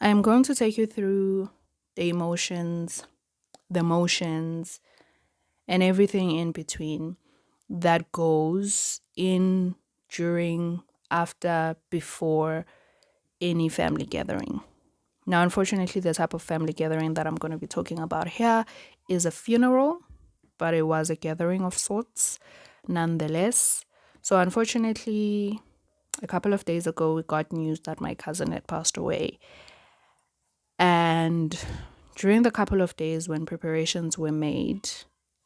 I'm going to take you through the emotions, the motions, and everything in between that goes in, during, after, before any family gathering. Now, unfortunately, the type of family gathering that I'm going to be talking about here is a funeral, but it was a gathering of sorts nonetheless. So, unfortunately, a couple of days ago, we got news that my cousin had passed away. And during the couple of days when preparations were made,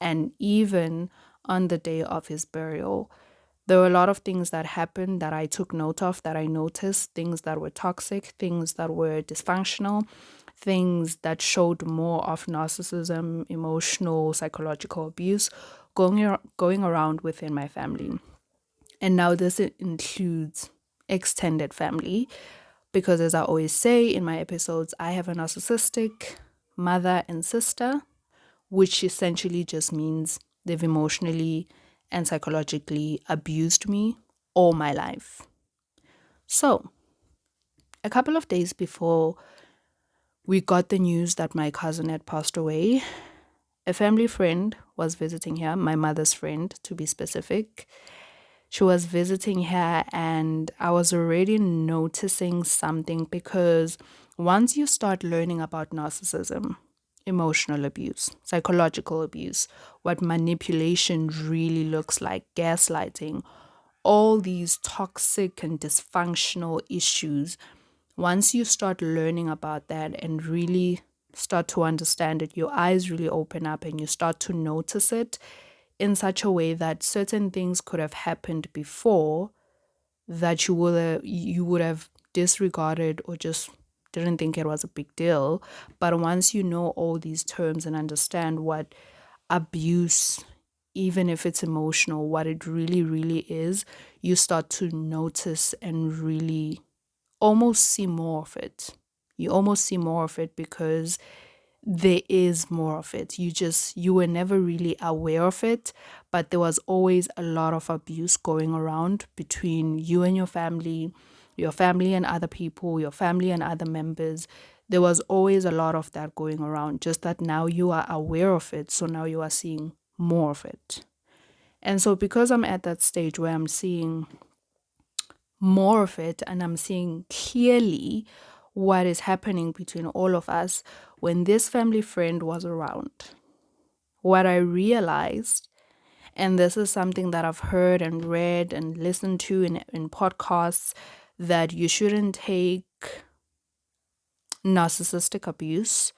and even on the day of his burial, there were a lot of things that happened that I took note of, that I noticed, things that were toxic, things that were dysfunctional, things that showed more of narcissism, emotional, psychological abuse going around within my family. And now this includes extended family, because as I always say in my episodes, I have a narcissistic mother and sister, which essentially just means they've emotionally and psychologically abused me all my life. So, a couple of days before we got the news that my cousin had passed away, a family friend was visiting her, my mother's friend to be specific. She was visiting her, and I was already noticing something, because once you start learning about narcissism, emotional abuse, psychological abuse, what manipulation really looks like, gaslighting, all these toxic and dysfunctional issues, once you start learning about that and really start to understand it, your eyes really open up and you start to notice it in such a way that certain things could have happened before that you would have disregarded or just didn't think it was a big deal. But once you know all these terms and understand what abuse, even if it's emotional, what it really, really is, you start to notice and really almost see more of it. You almost see more of it because there is more of it. You were never really aware of it, but there was always a lot of abuse going around between you and your family and other people, your family and other members. There was always a lot of that going around, just that now you are aware of it, so now you are seeing more of it. And so because I'm at that stage where I'm seeing more of it and I'm seeing clearly what is happening between all of us, when this family friend was around, what I realized, and this is something that I've heard and read and listened to in podcasts, that you shouldn't take narcissistic abuse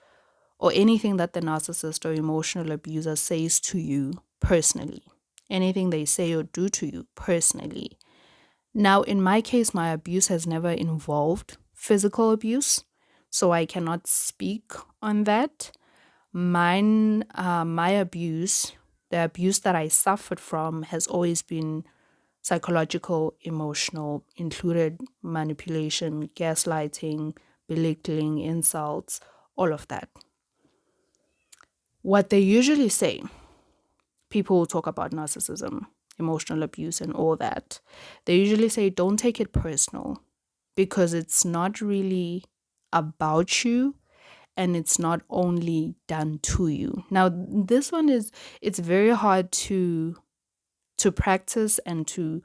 or anything that the narcissist or emotional abuser says to you personally, anything they say or do to you personally. Now, in my case, my abuse has never involved physical abuse, so I cannot speak on that. My abuse, the abuse that I suffered from, has always been psychological, emotional, included manipulation, gaslighting, belittling, insults, all of that. What they usually say, people who talk about narcissism, emotional abuse, and all that, they usually say, don't take it personal, because it's not really about you and it's not only done to you. Now, this one it's very hard to practice and to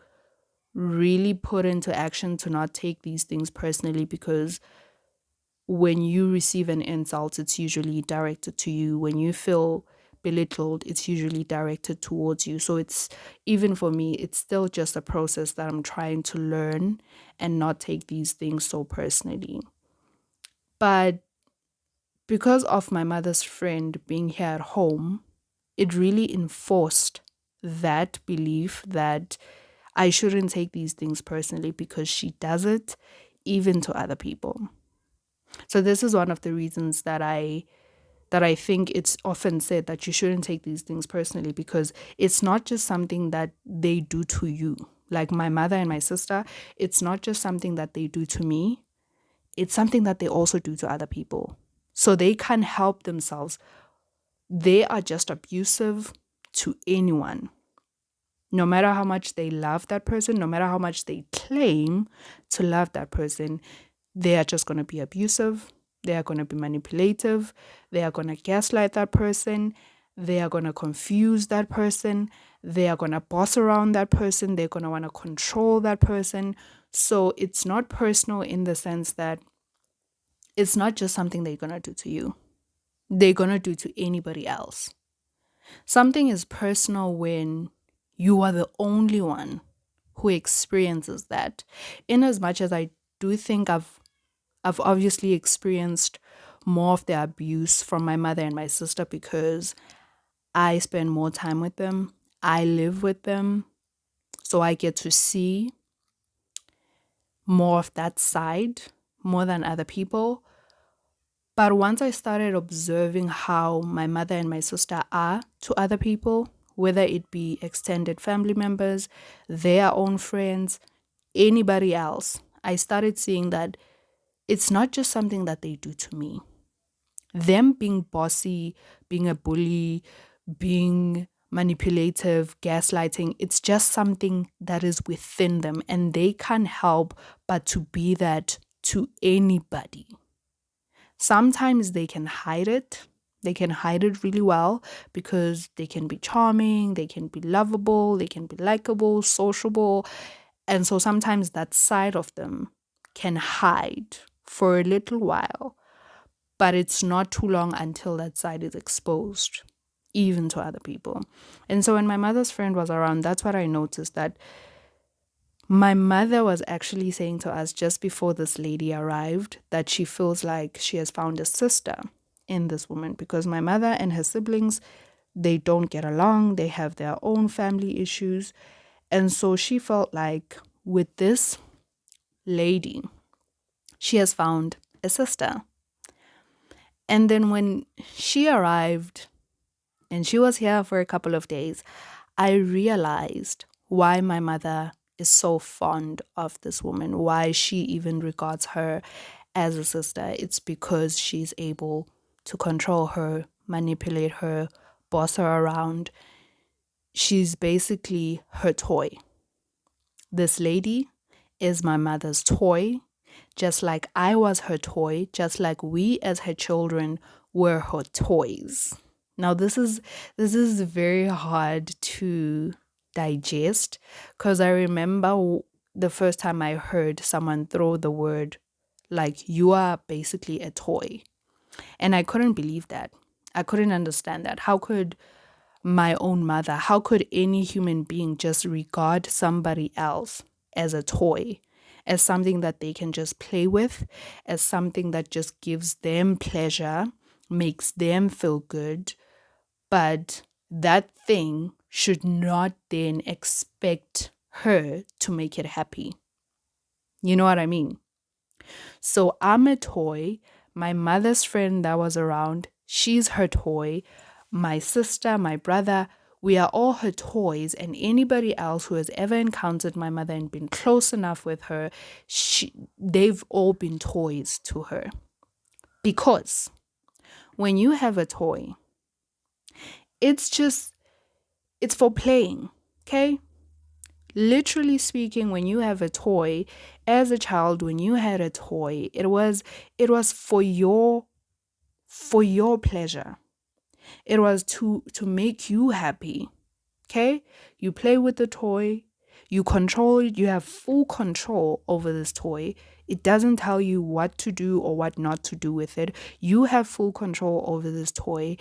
really put into action, to not take these things personally, because when you receive an insult, it's usually directed to you. When you feel belittled, it's usually directed towards you. So it's, even for me, it's still just a process that I'm trying to learn and not take these things so personally. But because of my mother's friend being here at home, it really enforced that belief that I shouldn't take these things personally, because she does it even to other people. So this is one of the reasons that I think it's often said that you shouldn't take these things personally, because it's not just something that they do to you. Like my mother and my sister, it's not just something that they do to me, it's something that they also do to other people. So they can't help themselves. They are just abusive to anyone. No matter how much they love that person, no matter how much they claim to love that person, they are just going to be abusive They are going to be manipulative. They are going to gaslight that person. They are going to confuse that person. They are going to boss around that person. They're going to want to control that person. So it's not personal in the sense that it's not just something they're going to do to you. They're going to do to anybody else. Something is personal when you are the only one who experiences that. In as much as I do think I've obviously experienced more of the abuse from my mother and my sister because I spend more time with them. I live with them. So I get to see more of that side more than other people. But once I started observing how my mother and my sister are to other people, whether it be extended family members, their own friends, anybody else, I started seeing that it's not just something that they do to me. Them being bossy, being a bully, being manipulative, gaslighting, it's just something that is within them and they can't help but to be that to anybody. Sometimes they can hide it. They can hide it really well because they can be charming, they can be lovable, they can be likable, sociable. And so sometimes that side of them can hide for a little while, but it's not too long until that side is exposed, even to other people. And so when my mother's friend was around, that's what I noticed, that my mother was actually saying to us just before this lady arrived that she feels like she has found a sister in this woman because my mother and her siblings, they don't get along. They have their own family issues. And so she felt like with this lady, she has found a sister. And then when she arrived and she was here for a couple of days, I realized why my mother is so fond of this woman, why she even regards her as a sister. It's because she's able to control her, manipulate her, boss her around. She's basically her toy. This lady is my mother's toy, just like I was her toy, just like we as her children were her toys. Now this is very hard to digest because I remember the first time I heard someone throw the word like you are basically a toy. And I couldn't believe that. I couldn't understand that. How could my own mother, how could any human being just regard somebody else as a toy, as something that they can just play with, as something that just gives them pleasure, makes them feel good, but that thing should not then expect her to make it happy. You know what I mean? So I'm a toy. My mother's friend that was around, she's her toy. My sister, my brother, we are all her toys. And anybody else who has ever encountered my mother and been close enough with her, they've all been toys to her. Because when you have a toy, it's for playing, okay? Literally speaking, when you have a toy, as a child, when you had a toy, it was for your pleasure. It was to make you happy. Okay? You play with the toy, you control it, you have full control over this toy. It doesn't tell you what to do or what not to do with it. You have full control over this toy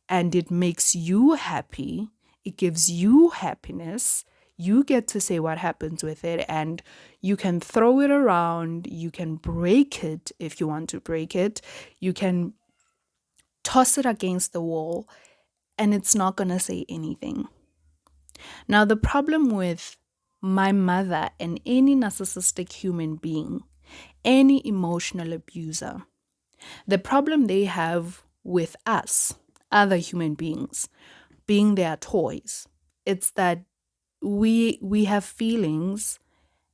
and it makes you happy. It gives you happiness. You get to say what happens with it and you can throw it around. You can break it if you want to break it. You can toss it against the wall and it's not going to say anything. Now, the problem with my mother and any narcissistic human being, any emotional abuser, the problem they have with us, other human beings, being their toys, it's that we have feelings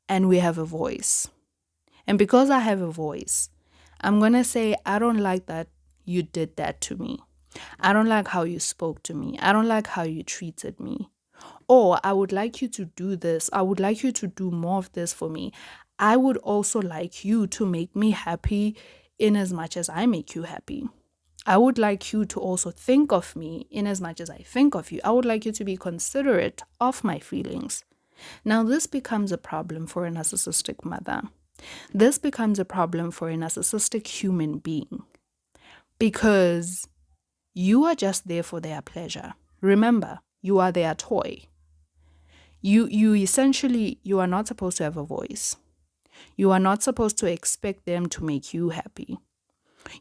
and we have a voice. And because I have a voice, I'm going to say, I don't like that you did that to me. I don't like how you spoke to me. I don't like how you treated me. Or I would like you to do this. I would like you to do more of this for me. I would also like you to make me happy in as much as I make you happy. I would like you to also think of me in as much as I think of you. I would like you to be considerate of my feelings. Now, this becomes a problem for a narcissistic mother. This becomes a problem for a narcissistic human being because you are just there for their pleasure. Remember, you are their toy. You essentially, you are not supposed to have a voice. You are not supposed to expect them to make you happy.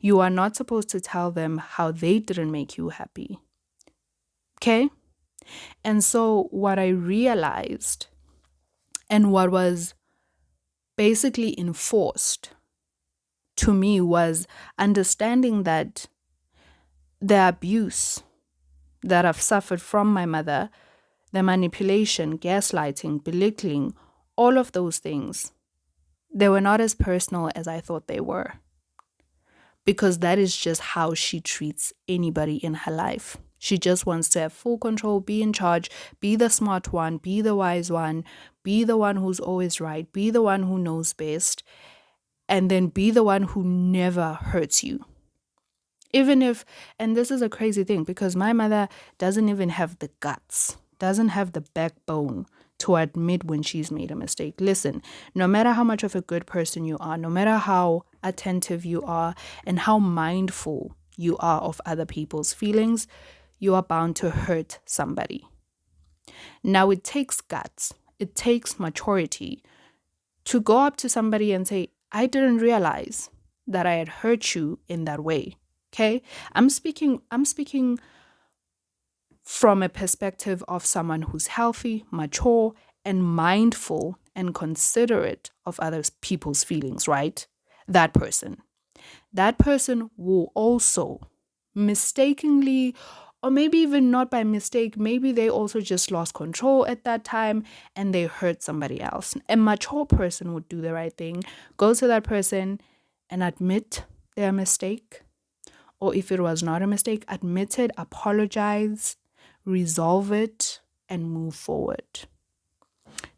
You are not supposed to tell them how they didn't make you happy. Okay? And so what I realized and what was basically enforced to me was understanding that the abuse that I've suffered from my mother, the manipulation, gaslighting, belittling, all of those things, they were not as personal as I thought they were. Because that is just how she treats anybody in her life. She just wants to have full control, be in charge, be the smart one, be the wise one, be the one who's always right, be the one who knows best, and then be the one who never hurts you. Even if, and this is a crazy thing because my mother doesn't even have the guts, doesn't have the backbone to admit when she's made a mistake. Listen, no matter how much of a good person you are, no matter how attentive you are and how mindful you are of other people's feelings, you are bound to hurt somebody. Now, it takes guts, it takes maturity to go up to somebody and say, I didn't realize that I had hurt you in that way. Okay? I'm speaking from a perspective of someone who's healthy, mature, and mindful and considerate of other people's feelings, right? That person will also mistakenly, or maybe even not by mistake, maybe they also just lost control at that time and they hurt somebody else. A mature person would do the right thing, go to that person and admit their mistake. Or if it was not a mistake, admit it, apologize, resolve it, and move forward.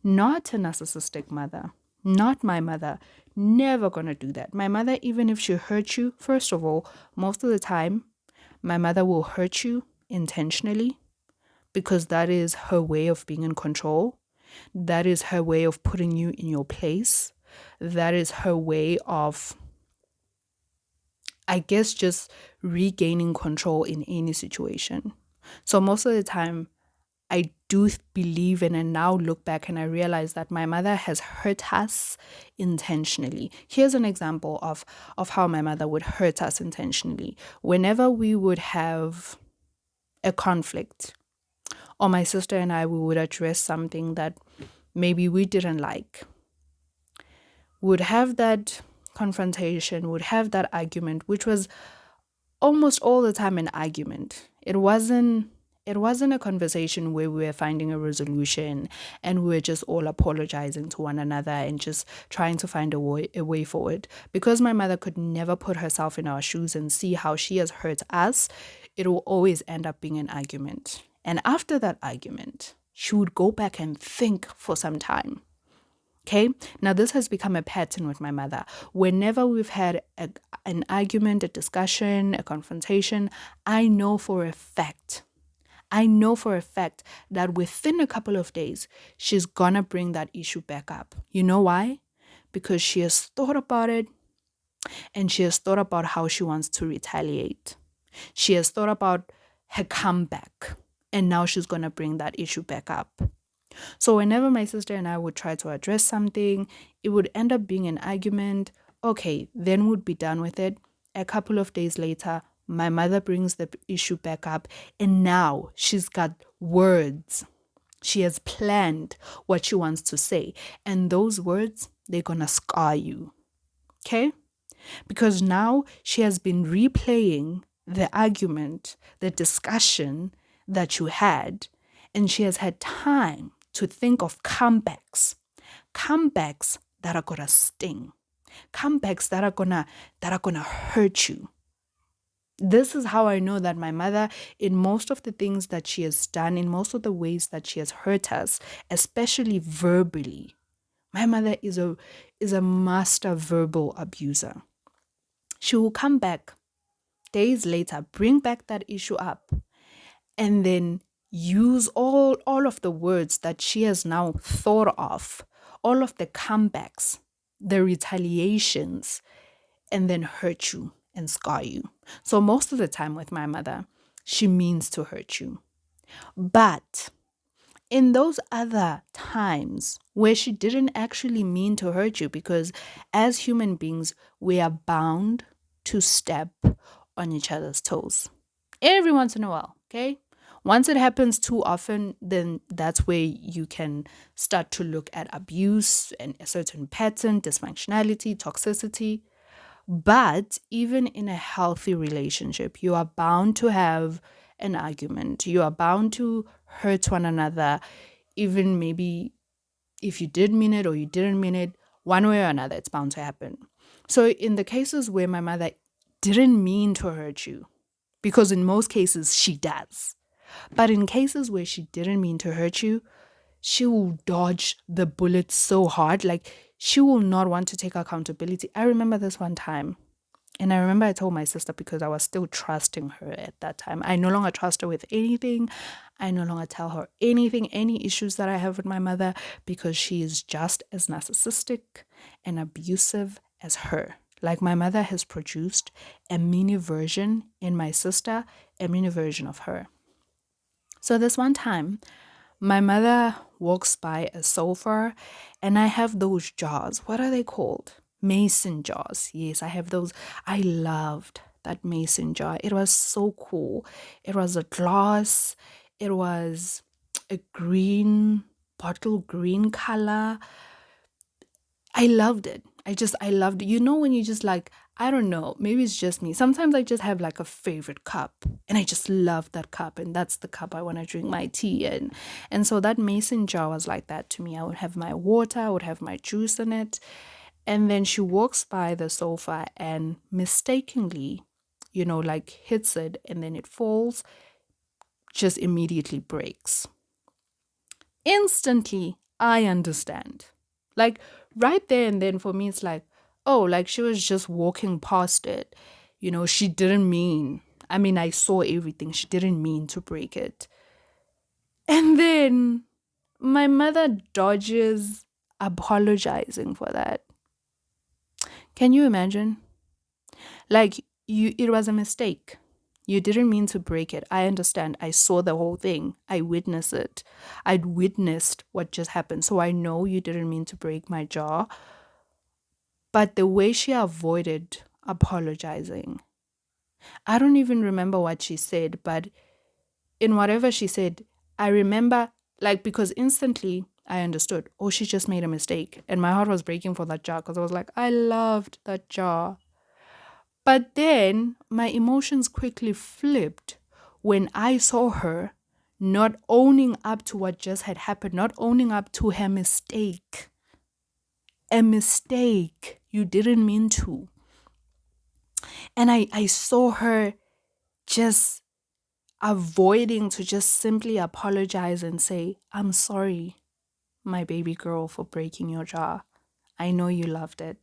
Not a narcissistic mother, not my mother, never gonna do that. My mother, even if she hurt you, first of all, most of the time, my mother will hurt you intentionally because that is her way of being in control. That is her way of putting you in your place. That is her way of, I guess, just regaining control in any situation. So most of the time, I do believe in and now look back and I realize that my mother has hurt us intentionally. Here's an example of how my mother would hurt us intentionally. Whenever we would have a conflict, or my sister and I, we would address something that maybe we didn't like, would have that confrontation, would have that argument, which was almost all the time an argument. It wasn't a conversation where we were finding a resolution and we were just all apologizing to one another and just trying to find a way forward. Because my mother could never put herself in our shoes and see how she has hurt us, it will always end up being an argument. And after that argument, she would go back and think for some time. Okay, now this has become a pattern with my mother. Whenever we've had an argument, a discussion, a confrontation, I know for a fact that within a couple of days, she's gonna bring that issue back up. You know why? Because she has thought about it and she has thought about how she wants to retaliate. She has thought about her comeback and now she's gonna bring that issue back up. So whenever my sister and I would try to address something, it would end up being an argument. Okay, then we'd be done with it. A couple of days later, my mother brings the issue back up and now she's got words. She has planned what she wants to say. And those words, they're gonna scar you. Okay? Because now she has been replaying the argument, the discussion that you had, and she has had time to think of comebacks that are gonna sting, comebacks that are gonna hurt you. This is how I know that my mother, in most of the things that she has done, in most of the ways that she has hurt us, especially verbally, my mother is a master verbal abuser. She will come back days later, bring back that issue up, and then use all of the words that she has now thought of, all of the comebacks, the retaliations, and then hurt you and scar you. So most of the time with my mother, she means to hurt you. But in those other times where she didn't actually mean to hurt you, because as human beings, we are bound to step on each other's toes every once in a while, okay? Once it happens too often, then that's where you can start to look at abuse and a certain pattern, dysfunctionality, toxicity. But even in a healthy relationship, you are bound to have an argument. You are bound to hurt one another, even maybe if you did mean it or you didn't mean it, one way or another, it's bound to happen. So, in the cases where my mother didn't mean to hurt you, because in most cases she does, but in cases where she didn't mean to hurt you, she will dodge the bullet so hard. Like, she will not want to take accountability. I remember this one time, and I remember I told my sister because I was still trusting her at that time. I no longer trust her with anything. I no longer tell her anything, any issues that I have with my mother, because she is just as narcissistic and abusive as her. Like, my mother has produced a mini version in my sister, a mini version of her. So this one time, my mother walks by a sofa, and I have those jars. What are they called? Mason jars. Yes, I have those. I loved that mason jar. It was so cool. It was a glass. It was a green, bottle green color. I loved it. I loved it. You know, when you just like, I don't know, maybe it's just me. Sometimes I just have like a favorite cup and I just love that cup, and that's the cup I want to drink my tea in. And so that mason jar was like that to me. I would have my water, I would have my juice in it. And then she walks by the sofa and mistakenly, like hits it, and then it falls, just immediately breaks. Instantly, I understand. Like, right there and then for me, it's like, oh, like she was just walking past it. She didn't mean, I saw everything. She didn't mean to break it. And then my mother dodges apologizing for that. Can you imagine? Like, it was a mistake. You didn't mean to break it. I understand. I saw the whole thing. I witnessed it. I'd witnessed what just happened. So I know you didn't mean to break my jaw. But the way she avoided apologizing, I don't even remember what she said, but in whatever she said, I remember, like, because instantly I understood, oh, she just made a mistake. And my heart was breaking for that jar, because I was like, I loved that jar. But then my emotions quickly flipped when I saw her not owning up to what just had happened, not owning up to her mistake. A mistake you didn't mean to. And I saw her just avoiding to just simply apologize and say, I'm sorry, my baby girl, for breaking your jar. I know you loved it.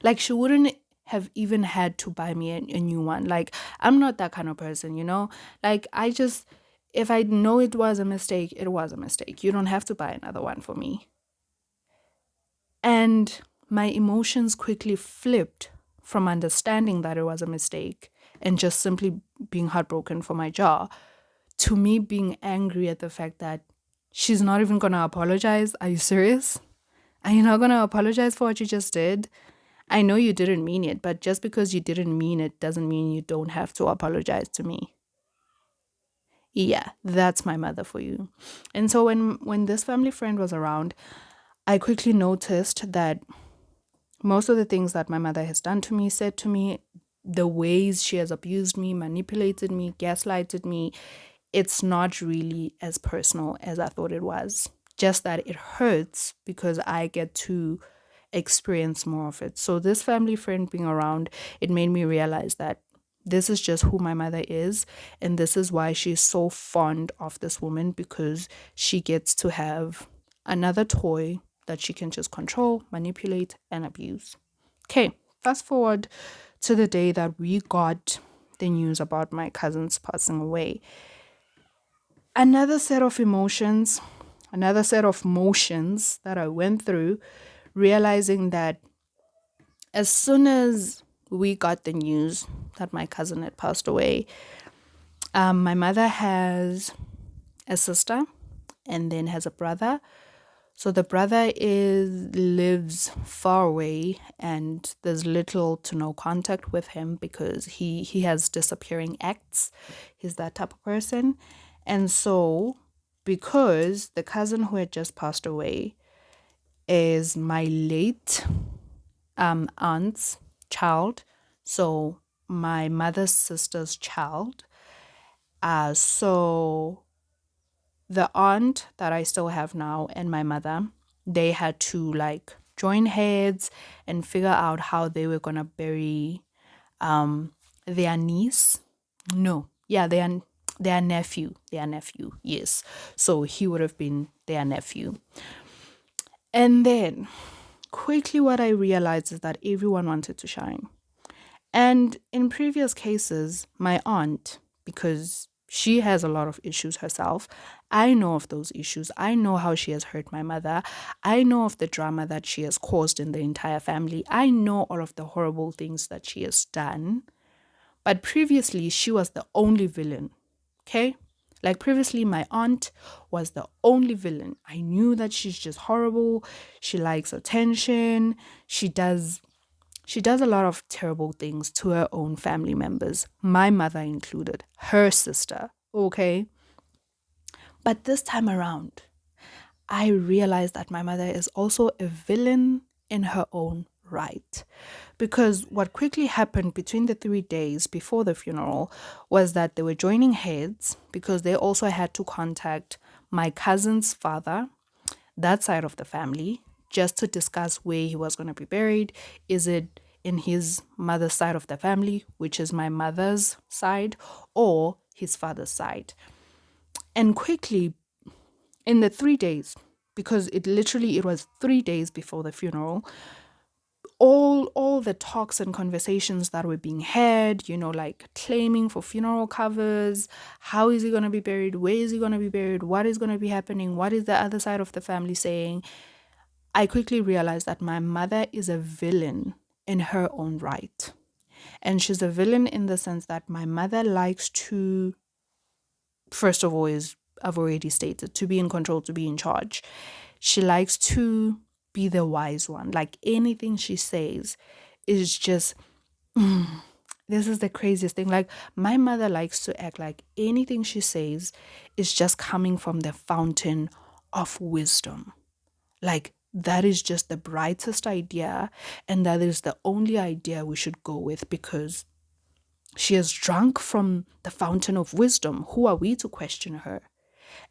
Like, she wouldn't have even had to buy me a new one. Like, I'm not that kind of person, Like, if I know it was a mistake, it was a mistake. You don't have to buy another one for me. And my emotions quickly flipped from understanding that it was a mistake and just simply being heartbroken for my jar to me being angry at the fact that she's not even going to apologize. Are you serious? Are you not going to apologize for what you just did? I know you didn't mean it, but just because you didn't mean it doesn't mean you don't have to apologize to me. Yeah, that's my mother for you. And so when this family friend was around, I quickly noticed that most of the things that my mother has done to me, said to me, the ways she has abused me, manipulated me, gaslighted me, it's not really as personal as I thought it was. Just that it hurts because I get to experience more of it. So this family friend being around, it made me realize that this is just who my mother is, and this is why she's so fond of this woman, because she gets to have another toy that she can just control, manipulate, and abuse. Okay, fast forward to the day that we got the news about my cousin's passing away. Another set of emotions, another set of motions that I went through, realizing that as soon as we got the news that my cousin had passed away, my mother has a sister and then has a brother. So the brother lives far away, and there's little to no contact with him because he has disappearing acts. He's that type of person. And so because the cousin who had just passed away is my late aunt's child, so my mother's sister's child. So the aunt that I still have now and my mother, they had to like join heads and figure out how they were gonna bury their niece. No, yeah, their nephew. Their nephew, yes. So he would have been their nephew. And then quickly what I realized is that everyone wanted to shine. And in previous cases, my aunt, because she has a lot of issues herself, I know of those issues. I know how she has hurt my mother. I know of the drama that she has caused in the entire family. I know all of the horrible things that she has done. But previously, she was the only villain. Okay? Like previously, my aunt was the only villain. I knew that she's just horrible. She likes attention. She does a lot of terrible things to her own family members, my mother included, her sister, okay? But this time around, I realized that my mother is also a villain in her own right. Because what quickly happened between the 3 days before the funeral was that they were joining heads because they also had to contact my cousin's father, that side of the family, just to discuss where he was going to be buried. Is it in his mother's side of the family, which is my mother's side, or his father's side? And quickly, in the 3 days, because it was 3 days before the funeral, all the talks and conversations that were being had, like claiming for funeral covers, how is he going to be buried, where is he going to be buried, what is going to be happening, what is the other side of the family saying, I quickly realized that my mother is a villain in her own right. And she's a villain in the sense that my mother likes to, first of all, is I've already stated, to be in control, to be in charge. She likes to be the wise one. Like anything she says is just, this is the craziest thing. Like my mother likes to act like anything she says is just coming from the fountain of wisdom. Like that is just the brightest idea, and that is the only idea we should go with because she has drunk from the fountain of wisdom. Who are we to question her?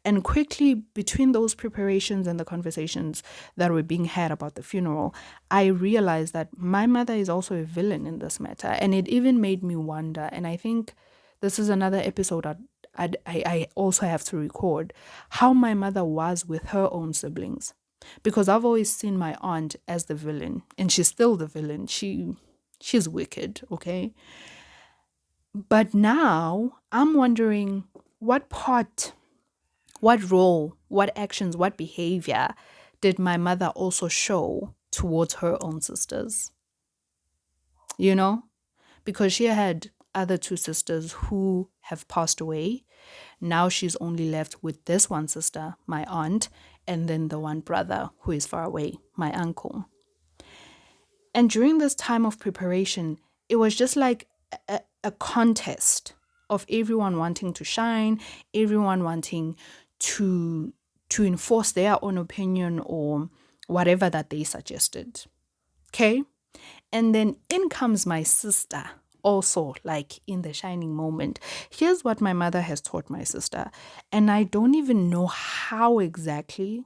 And quickly, between those preparations and the conversations that were being had about the funeral, I realized that my mother is also a villain in this matter. And it even made me wonder, and I think this is another episode I also have to record, how my mother was with her own siblings. Because I've always seen my aunt as the villain, and she's still the villain. She's wicked, okay? But now I'm wondering what part, what role, what actions, what behavior did my mother also show towards her own sisters? You know? Because she had other two sisters who have passed away. Now she's only left with this one sister, my aunt, and then the one brother who is far away, my uncle. And during this time of preparation, it was just like a contest of everyone wanting to shine, everyone wanting to enforce their own opinion or whatever that they suggested. Okay? And then in comes my sister, also like in the shining moment. Here's what my mother has taught my sister, and I don't even know how exactly.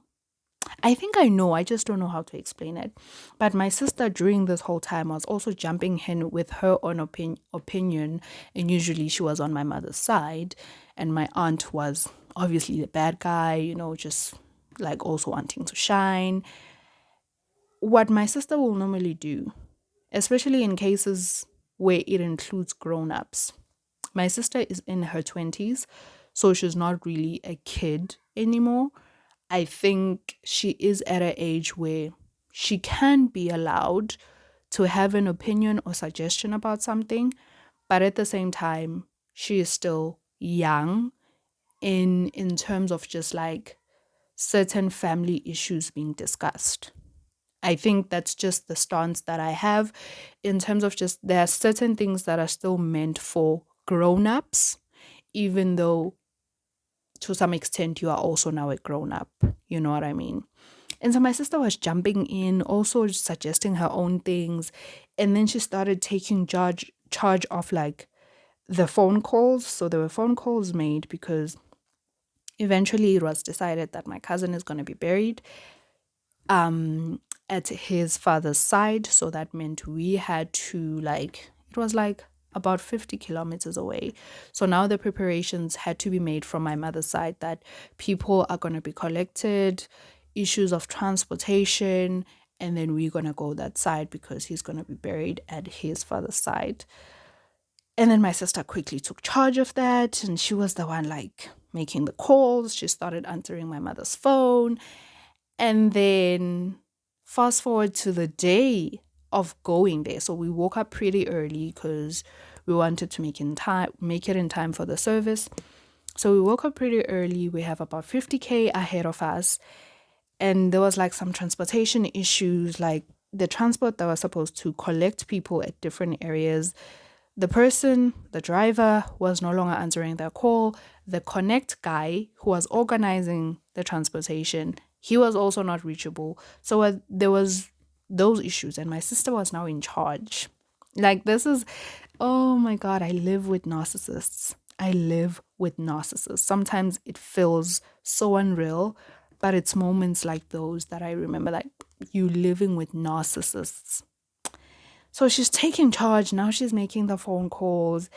I think I know, I just don't know how to explain it. But my sister during this whole time was also jumping in with her own opinion, and usually she was on my mother's side, and my aunt was obviously the bad guy, just like also wanting to shine. What my sister will normally do, especially in cases where it includes grown-ups. My sister is in her 20s, so she's not really a kid anymore. I think she is at an age where she can be allowed to have an opinion or suggestion about something, but at the same time, she is still young in terms of just like certain family issues being discussed. I think that's just the stance that I have in terms of just there are certain things that are still meant for grown-ups, even though to some extent you are also now a grown-up. You know what I mean? And so my sister was jumping in, also suggesting her own things. And then she started taking charge of like the phone calls. So there were phone calls made because eventually it was decided that my cousin is going to be buried at his father's side. So that meant we had to like, it was like about 50 kilometers away. So now the preparations had to be made from my mother's side that people are going to be collected, issues of transportation, and then we're going to go that side because he's going to be buried at his father's side. And then my sister quickly took charge of that, and she was the one like making the calls. She started answering my mother's phone. And then fast forward to the day of going there. So we woke up pretty early because we wanted to make it in time for the service. So we woke up pretty early. We have about 50K ahead of us. And there was like some transportation issues, like the transport that was supposed to collect people at different areas. The driver, was no longer answering their call. The connect guy who was organizing the transportation, he was also not reachable. So there was those issues, and my sister was now in charge. Like this is, oh my God, I live with narcissists. I live with narcissists. Sometimes it feels so unreal, but it's moments like those that I remember, like you living with narcissists. So she's taking charge. Now she's making the phone calls.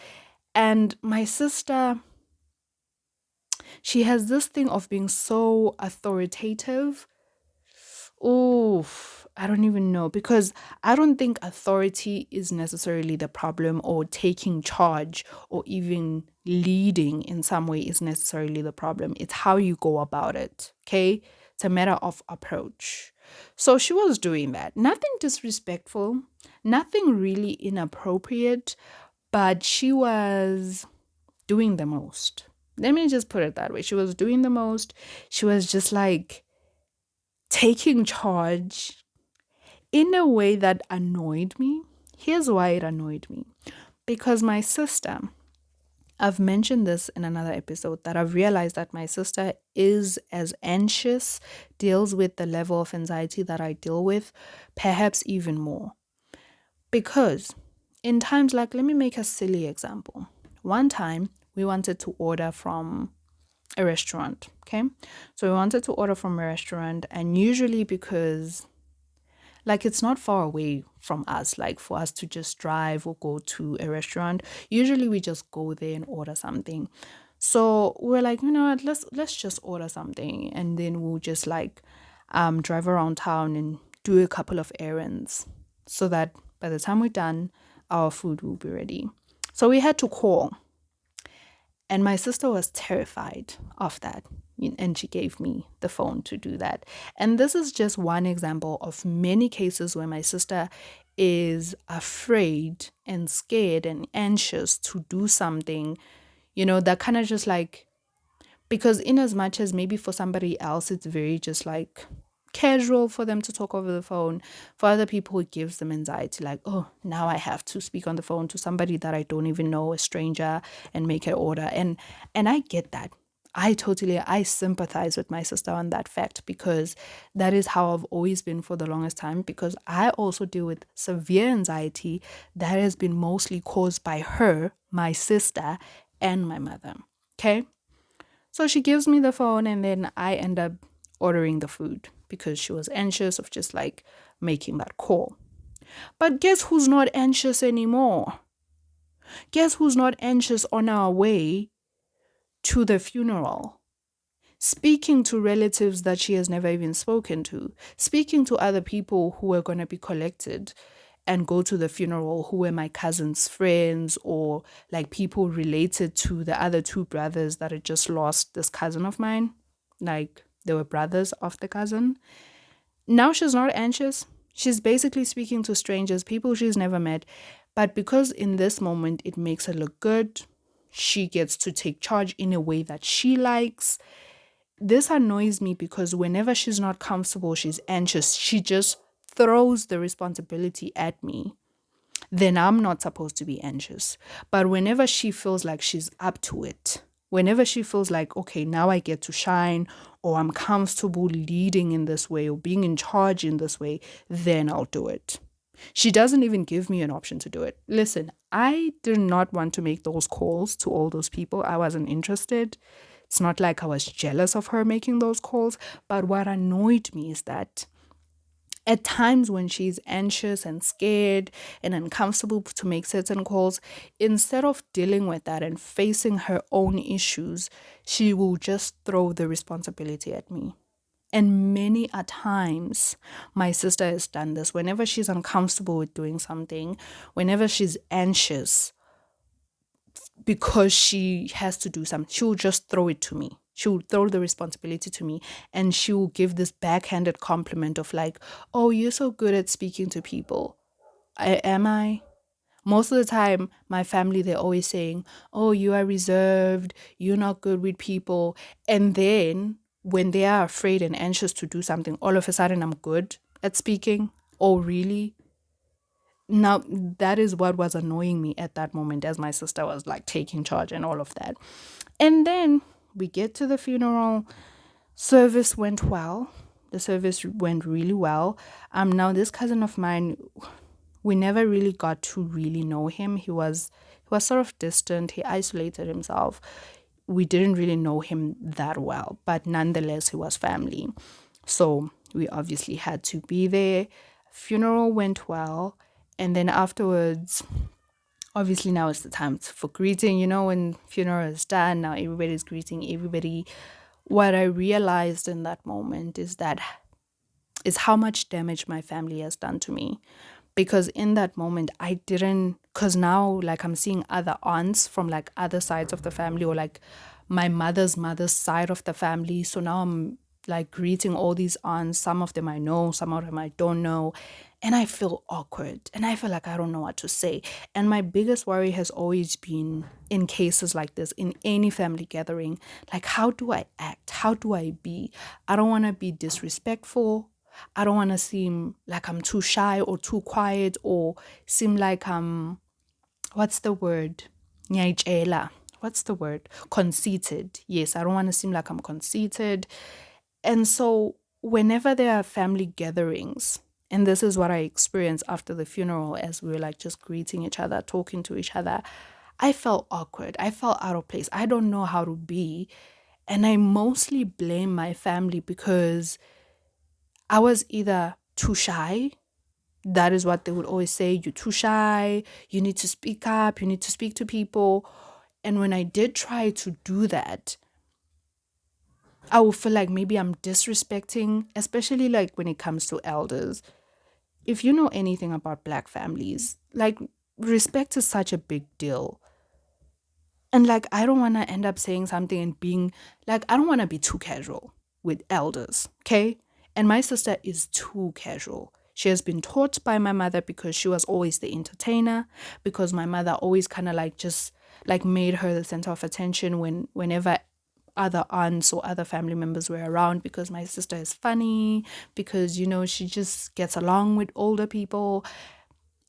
And my sister, she has this thing of being so authoritative. Oof, I don't even know, because I don't think authority is necessarily the problem, or taking charge or even leading in some way is necessarily the problem. It's how you go about it. Okay. It's a matter of approach. So she was doing that. Nothing disrespectful, nothing really inappropriate, but she was doing the most. Let me just put it that way. She was doing the most. She was just like taking charge in a way that annoyed me. Here's why it annoyed me. Because my sister, I've mentioned this in another episode, that I've realized that my sister is as anxious, deals with the level of anxiety that I deal with, perhaps even more. Because in times like, let me make a silly example. One time we wanted to order from a restaurant, okay? So we wanted to order from a restaurant, and usually because like it's not far away from us, like for us to just drive or go to a restaurant, usually we just go there and order something. So we're like, you know what, let's just order something, and then we'll just like drive around town and do a couple of errands so that by the time we're done, our food will be ready. So we had to call. And my sister was terrified of that. And she gave me the phone to do that. And this is just one example of many cases where my sister is afraid and scared and anxious to do something, that kind of just like, because in as much as maybe for somebody else, it's very just like casual for them to talk over the phone. For other people, it gives them anxiety, like, oh, now I have to speak on the phone to somebody that I don't even know, a stranger, and make an order. And I get that. I sympathize with my sister on that fact, because that is how I've always been for the longest time, because I also deal with severe anxiety that has been mostly caused by her, my sister, and my mother. Okay. So she gives me the phone, and then I end up ordering the food because she was anxious of just like making that call. But guess who's not anxious anymore? Guess who's not anxious on our way to the funeral? Speaking to relatives that she has never even spoken to, speaking to other people who are going to be collected, and go to the funeral who were my cousin's friends or like people related to the other two brothers that had just lost this cousin of mine. Like they were brothers of the cousin. Now she's not anxious. She's basically speaking to strangers, people she's never met. But because in this moment it makes her look good, she gets to take charge in a way that she likes. This annoys me because whenever she's not comfortable, she's anxious, she just throws the responsibility at me. Then I'm not supposed to be anxious. But whenever she feels like she's up to it, whenever she feels like, okay, now I get to shine, or I'm comfortable leading in this way or being in charge in this way, then I'll do it. She doesn't even give me an option to do it. Listen, I did not want to make those calls to all those people. I wasn't interested. It's not like I was jealous of her making those calls. But what annoyed me is that at times when she's anxious and scared and uncomfortable to make certain calls, instead of dealing with that and facing her own issues, she will just throw the responsibility at me. And many a times, my sister has done this. Whenever she's uncomfortable with doing something, whenever she's anxious because she has to do something, she will just throw it to me. She will throw the responsibility to me, and she will give this backhanded compliment of like, oh, you're so good at speaking to people. Am I? Most of the time, my family, they're always saying, oh, you are reserved, you're not good with people. And then when they are afraid and anxious to do something, all of a sudden I'm good at speaking. Oh, really? Now, that is what was annoying me at that moment as my sister was like taking charge and all of that. And then we get to the funeral. Service went well. The service went really well. Now this cousin of mine, we never really got to really know him. He was sort of distant. He isolated himself. We didn't really know him that well, but nonetheless, he was family. So we obviously had to be there. Funeral went well. And then afterwards, obviously now it's the time for greeting. When funeral is done, now everybody's greeting everybody. What I realized in that moment is how much damage my family has done to me. Because in that moment, because now like I'm seeing other aunts from like other sides of the family, or like my mother's side of the family. So now I'm like greeting all these aunts. Some of them I know, some of them I don't know. And I feel awkward and I feel like I don't know what to say. And my biggest worry has always been in cases like this, in any family gathering, like how do I act? How do I be? I don't want to be disrespectful. I don't want to seem like I'm too shy or too quiet or seem like what's the word? Nyaichela. What's the word? Conceited. Yes, I don't want to seem like I'm conceited. And so whenever there are family gatherings, and this is what I experienced after the funeral as we were like just greeting each other, talking to each other, I felt awkward. I felt out of place. I don't know how to be. And I mostly blame my family because I was either too shy. That is what they would always say. You're too shy. You need to speak up. You need to speak to people. And when I did try to do that, I would feel like maybe I'm disrespecting, especially like when it comes to elders. If you know anything about Black families, like respect is such a big deal. And like, I don't want to end up saying something and being like, I don't want to be too casual with elders, okay? And my sister is too casual. She has been taught by my mother because she was always the entertainer, because my mother always kind of like just like made her the center of attention whenever other aunts or other family members were around, because my sister is funny, because she just gets along with older people.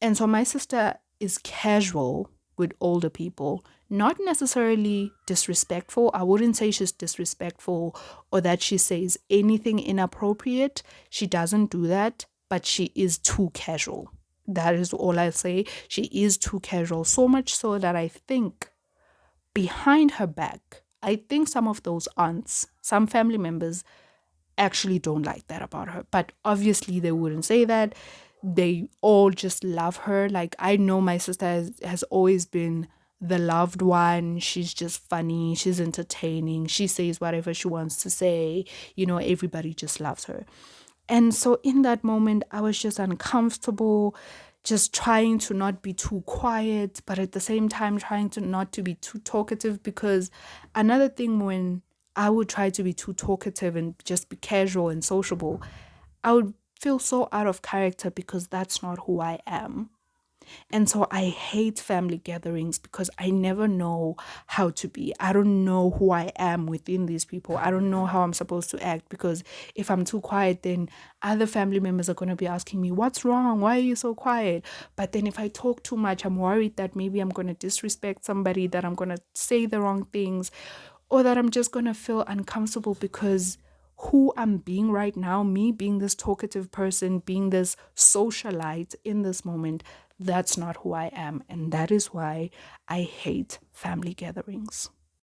And so my sister is casual with older people, not necessarily disrespectful. I wouldn't say she's disrespectful or that she says anything inappropriate. She doesn't do that, but she is too casual. That is all I say. She is too casual, so much so that I think behind her back, I think some of those aunts, some family members actually don't like that about her. But obviously they wouldn't say that. They all just love her. Like, I know my sister has always been the loved one. She's just funny. She's entertaining. She says whatever she wants to say. Everybody just loves her. And so in that moment, I was just uncomfortable, just trying to not be too quiet, but at the same time trying to not to be too talkative. Because another thing, when I would try to be too talkative and just be casual and sociable, I would feel so out of character because that's not who I am. And so I hate family gatherings because I never know how to be. I don't know who I am within these people. I don't know how I'm supposed to act, because if I'm too quiet, then other family members are going to be asking me, "What's wrong? Why are you so quiet?" But then if I talk too much, I'm worried that maybe I'm going to disrespect somebody, that I'm going to say the wrong things, or that I'm just going to feel uncomfortable, because who I'm being right now, me being this talkative person, being this socialite in this moment, that's not who I am. And that is why I hate family gatherings.